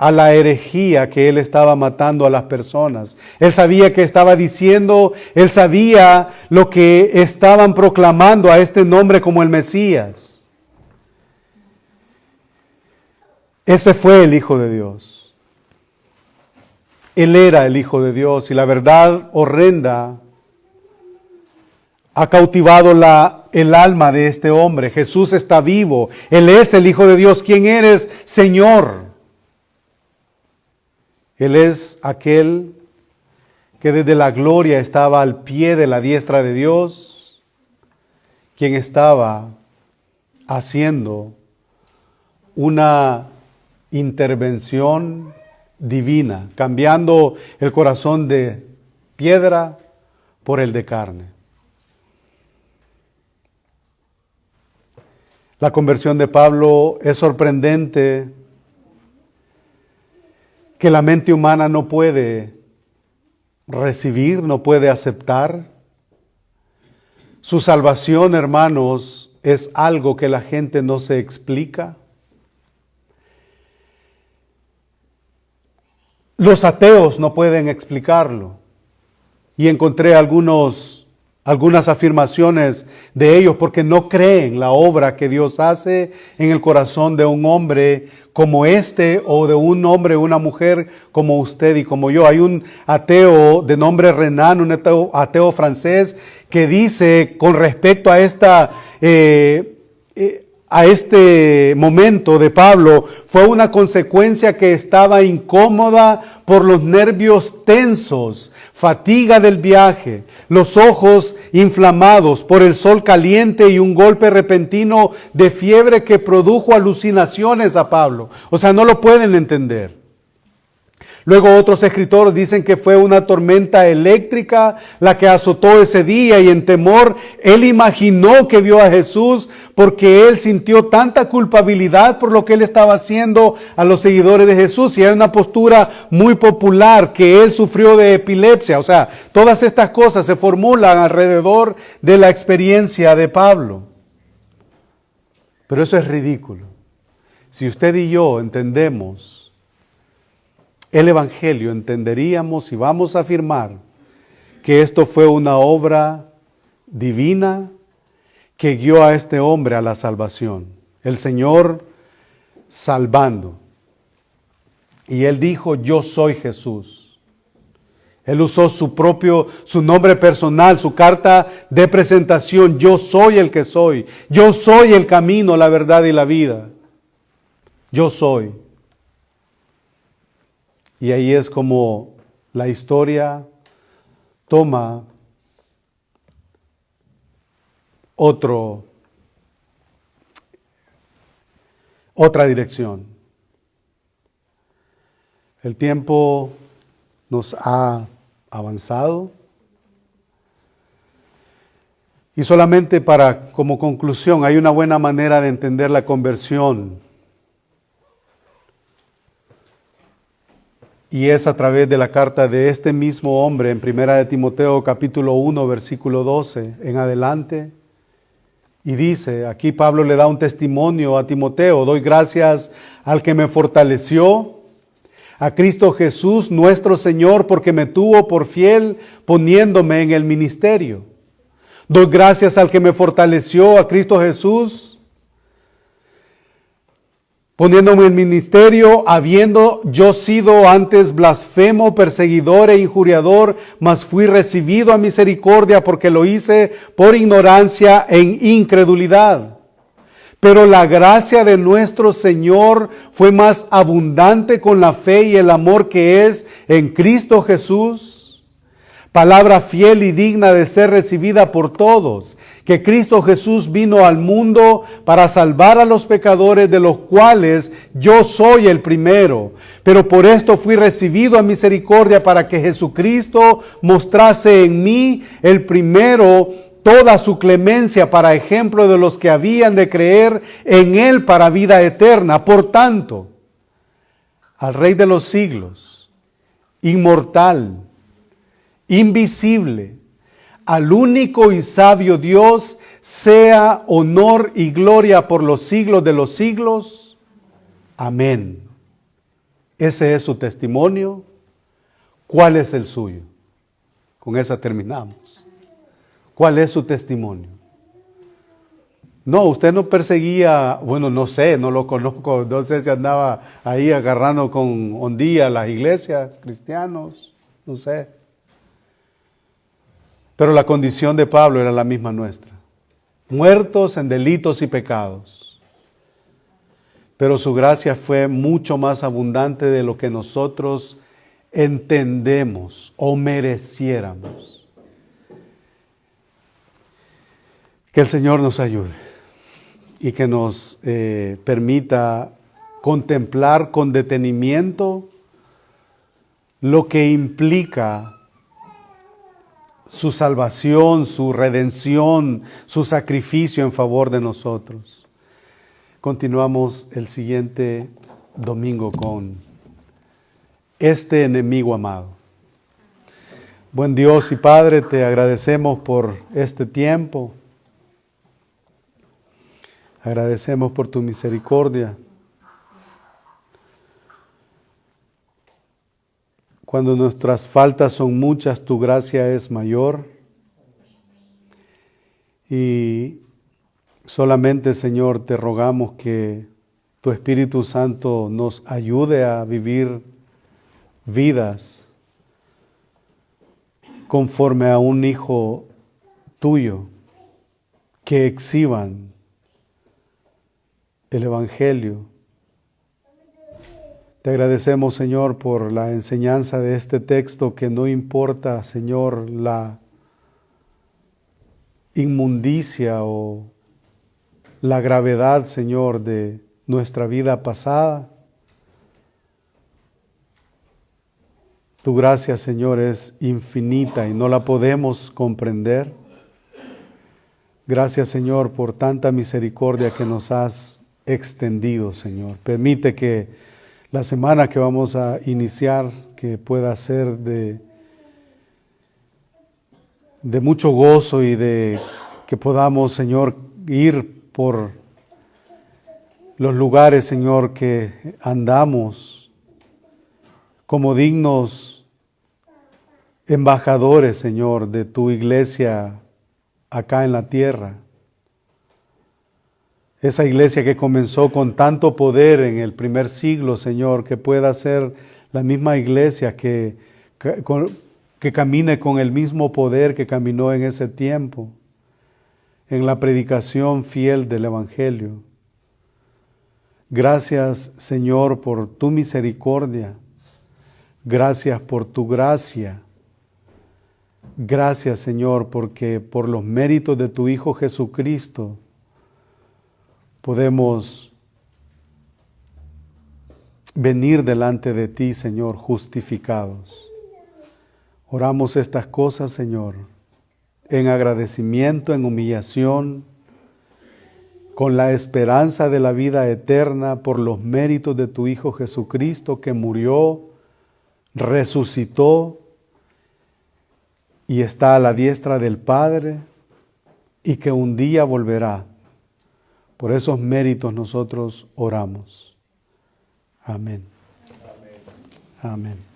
a la herejía que él estaba matando a las personas. Él sabía qué estaba diciendo, él sabía lo que estaban proclamando a este nombre como el Mesías. Ese fue el Hijo de Dios. Él era el Hijo de Dios y la verdad horrenda ha cautivado el alma de este hombre. Jesús está vivo. Él es el Hijo de Dios. ¿Quién eres, Señor? Él es aquel que desde la gloria estaba al pie de la diestra de Dios, quien estaba haciendo una intervención divina, cambiando el corazón de piedra por el de carne. La conversión de Pablo es sorprendente, que la mente humana no puede recibir, no puede aceptar. Su salvación, hermanos, es algo que la gente no se explica. Los ateos no pueden explicarlo. Y encontré algunas afirmaciones de ellos porque no creen la obra que Dios hace en el corazón de un hombre como este o de un hombre o una mujer como usted y como yo. Hay un ateo de nombre Renan, un ateo francés, que dice con respecto a este momento de Pablo, fue una consecuencia que estaba incómoda por los nervios tensos, fatiga del viaje, los ojos inflamados por el sol caliente y un golpe repentino de fiebre que produjo alucinaciones a Pablo. O sea, no lo pueden entender. Luego otros escritores dicen que fue una tormenta eléctrica la que azotó ese día y en temor él imaginó que vio a Jesús porque él sintió tanta culpabilidad por lo que él estaba haciendo a los seguidores de Jesús. Y hay una postura muy popular que él sufrió de epilepsia. O sea, todas estas cosas se formulan alrededor de la experiencia de Pablo. Pero eso es ridículo. Si usted y yo entendemos el Evangelio, entenderíamos y vamos a afirmar que esto fue una obra divina que guió a este hombre a la salvación. El Señor salvando. Y él dijo, yo soy Jesús. Él usó su nombre personal, su carta de presentación. Yo soy el que soy. Yo soy el camino, la verdad y la vida. Yo soy. Y ahí es como la historia toma otra dirección. El tiempo nos ha avanzado. Y solamente como conclusión, hay una buena manera de entender la conversión. Y es a través de la carta de este mismo hombre en 1 Timoteo capítulo 1, versículo 12 en adelante. Y dice, aquí Pablo le da un testimonio a Timoteo: doy gracias al que me fortaleció, a Cristo Jesús nuestro Señor, porque me tuvo por fiel poniéndome en el ministerio. Doy gracias al que me fortaleció, a Cristo Jesús, poniéndome en el ministerio, habiendo yo sido antes blasfemo, perseguidor e injuriador, mas fui recibido a misericordia porque lo hice por ignorancia en incredulidad. Pero la gracia de nuestro Señor fue más abundante con la fe y el amor que es en Cristo Jesús. Palabra fiel y digna de ser recibida por todos, que Cristo Jesús vino al mundo para salvar a los pecadores, de los cuales yo soy el primero. Pero por esto fui recibido a misericordia, para que Jesucristo mostrase en mí el primero toda su clemencia, para ejemplo de los que habían de creer en Él para vida eterna. Por tanto, al Rey de los siglos, inmortal, invisible, al único y sabio Dios, sea honor y gloria por los siglos de los siglos. Amén. Ese es su testimonio. ¿Cuál es el suyo? Con esa terminamos. ¿Cuál es su testimonio? No, usted no perseguía, bueno, no sé, no lo conozco, no sé si andaba ahí agarrando con hondilla las iglesias, cristianos, no sé. Pero la condición de Pablo era la misma nuestra. Muertos en delitos y pecados. Pero su gracia fue mucho más abundante de lo que nosotros entendemos o mereciéramos. Que el Señor nos ayude y que nos permita contemplar con detenimiento lo que implica su salvación, su redención, su sacrificio en favor de nosotros. Continuamos el siguiente domingo con este enemigo amado. Buen Dios y Padre, te agradecemos por este tiempo. Agradecemos por tu misericordia. Cuando nuestras faltas son muchas, tu gracia es mayor. Y solamente, Señor, te rogamos que tu Espíritu Santo nos ayude a vivir vidas conforme a un Hijo tuyo, que exhiban el Evangelio. Te agradecemos, Señor, por la enseñanza de este texto, que no importa, Señor, la inmundicia o la gravedad, Señor, de nuestra vida pasada. Tu gracia, Señor, es infinita y no la podemos comprender. Gracias, Señor, por tanta misericordia que nos has extendido, Señor. Permite que la semana que vamos a iniciar, que pueda ser de mucho gozo y de que podamos, Señor, ir por los lugares, Señor, que andamos como dignos embajadores, Señor, de tu iglesia acá en la tierra. Esa iglesia que comenzó con tanto poder en el primer siglo, Señor, que pueda ser la misma iglesia que camine con el mismo poder que caminó en ese tiempo, en la predicación fiel del Evangelio. Gracias, Señor, por tu misericordia. Gracias por tu gracia. Gracias, Señor, porque por los méritos de tu Hijo Jesucristo podemos venir delante de ti, Señor, justificados. Oramos estas cosas, Señor, en agradecimiento, en humillación, con la esperanza de la vida eterna por los méritos de tu Hijo Jesucristo, que murió, resucitó y está a la diestra del Padre, y que un día volverá. Por esos méritos nosotros oramos. Amén. Amén.